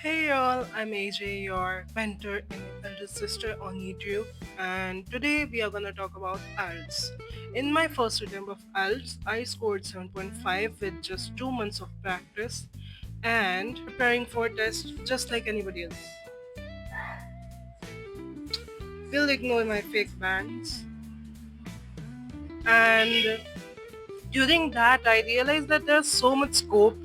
Hey y'all, I'm AJ, your mentor and elder sister on YouTube, and today we are gonna talk about IELTS. In my first attempt of IELTS, I scored 7.5 with just 2 months of practice and preparing for a test just like anybody else. We'll ignore my fake bands. And during that, I realized that there's so much scope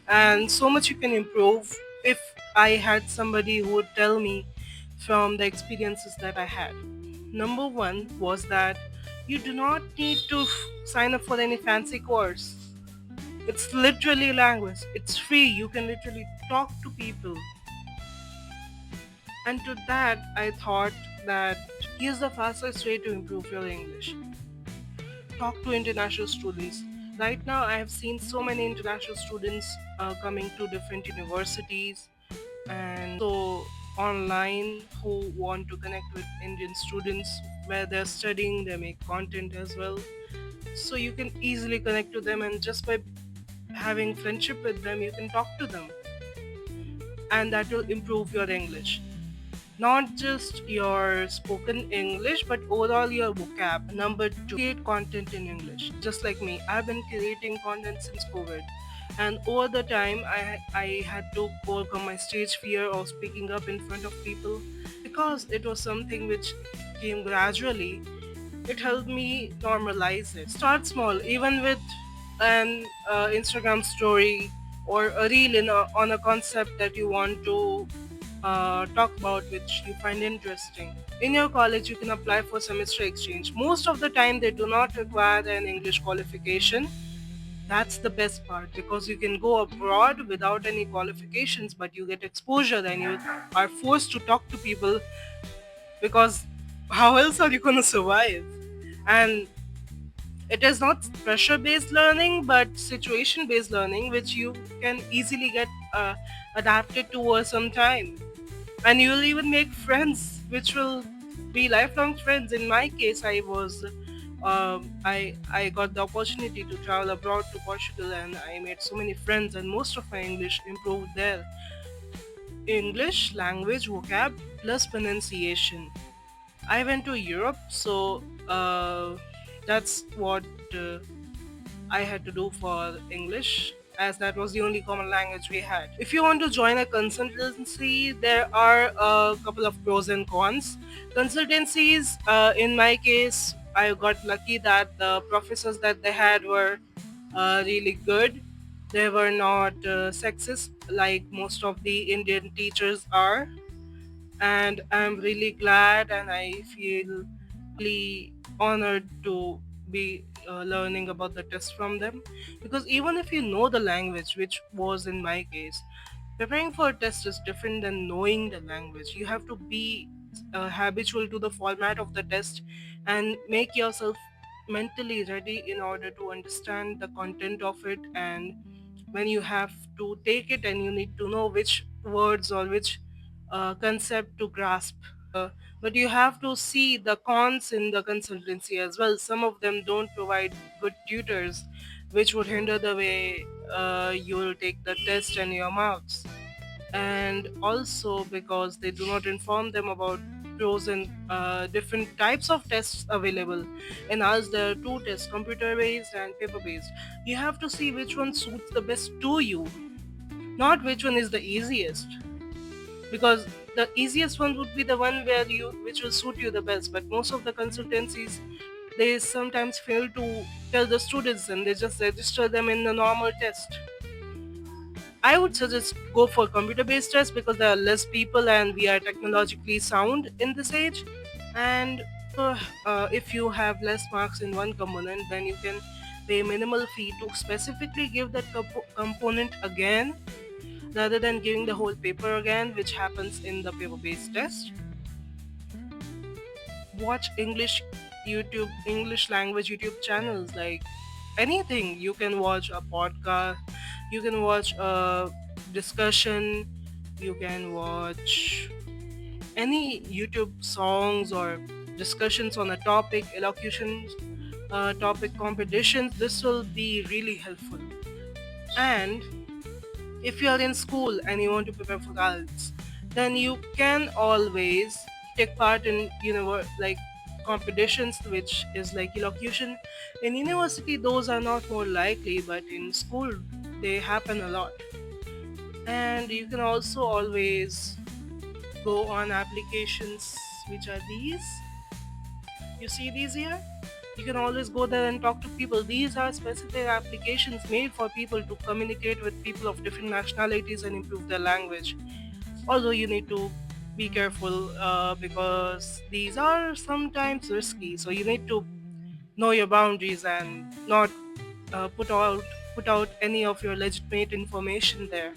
and so much you can improve if I had somebody who would tell me from the experiences that I had. Number one was that you do not need to sign up for any fancy course. It's literally language. It's free. You can literally talk to people. And to that, I thought that here's the fastest way to improve your English. Talk to international students. Right now, I have seen so many international students coming to different universities and also online who want to connect with Indian students where they're studying, they make content as well. So you can easily connect to them, and just by having friendship with them, you can talk to them, and that will improve your English. Not just your spoken English, but overall your vocab. Number two, create content in English. Just like me, I've been creating content since COVID. And over the time, I had to overcome my stage fear of speaking up in front of people because it was something which came gradually. It helped me normalize it. Start small, even with an Instagram story or a reel on a concept that you want to talk about which you find interesting. In your college, you can apply for semester exchange. Most of the time, they do not require an English qualification. That's the best part because you can go abroad without any qualifications, but you get exposure and you are forced to talk to people because how else are you going to survive? And it is not pressure based learning but situation based learning, which you can easily get adapted to over some time, and you'll even make friends which will be lifelong friends. In my case, I got the opportunity to travel abroad to Portugal, and I made so many friends, and most of my English improved there. English language vocab plus pronunciation. I went to Europe, so that's what I had to do for English, as that was the only common language we had. If you want to join a consultancy, there are a couple of pros and cons. Consultancies, in my case, I got lucky that the professors that they had were really good. They were not sexist like most of the Indian teachers are, and I'm really glad and I feel really honored to be learning about the test from them, because even if you know the language, which was in my case, preparing for a test is different than knowing the language. You have to be habitual to the format of the test and make yourself mentally ready in order to understand the content of it, and when you have to take it and you need to know which words or which concept to grasp. But you have to see the cons in the consultancy as well. Some of them don't provide good tutors, which would hinder the way you will take the test and your marks. And also because they do not inform them about pros and different types of tests available. In ours, there are two tests: computer based and paper based. You have to see which one suits the best to you, not which one is the easiest, because the easiest one would be the one where you which will suit you the best. But most of the consultancies, they sometimes fail to tell the students and they just register them in the normal test. I would suggest go for computer based tests because there are less people and we are technologically sound in this age. And if you have less marks in one component, then you can pay minimal fee to specifically give that component again, rather than giving the whole paper again, which happens in the paper based test. Watch English language YouTube channels, like anything. You can watch a podcast, you can watch a discussion, you can watch any YouTube songs or discussions on a topic, elocutions, topic competitions. This will be really helpful. And If you are in school and you want to prepare for IELTS, then you can always take part in like competitions, which is like elocution. In university, those are not more likely, but in school, they happen a lot. And you can also always go on applications, which are these. You see these here? You can always go there and talk to people. These are specific applications made for people to communicate with people of different nationalities and improve their language. Although you need to be careful because these are sometimes risky. So you need to know your boundaries and not put out any of your legitimate information there.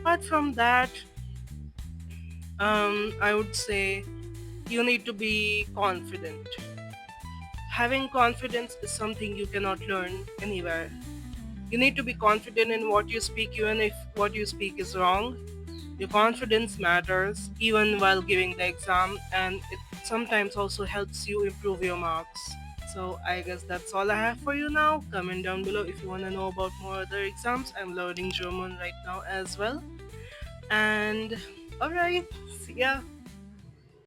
Apart from that, I would say you need to be confident. Having confidence is something you cannot learn anywhere. You need to be confident in what you speak, even if what you speak is wrong. Your confidence matters even while giving the exam, and it sometimes also helps you improve your marks. So, I guess that's all I have for you now. Comment down below if you want to know about more other exams. I'm learning German right now as well. And alright, see ya.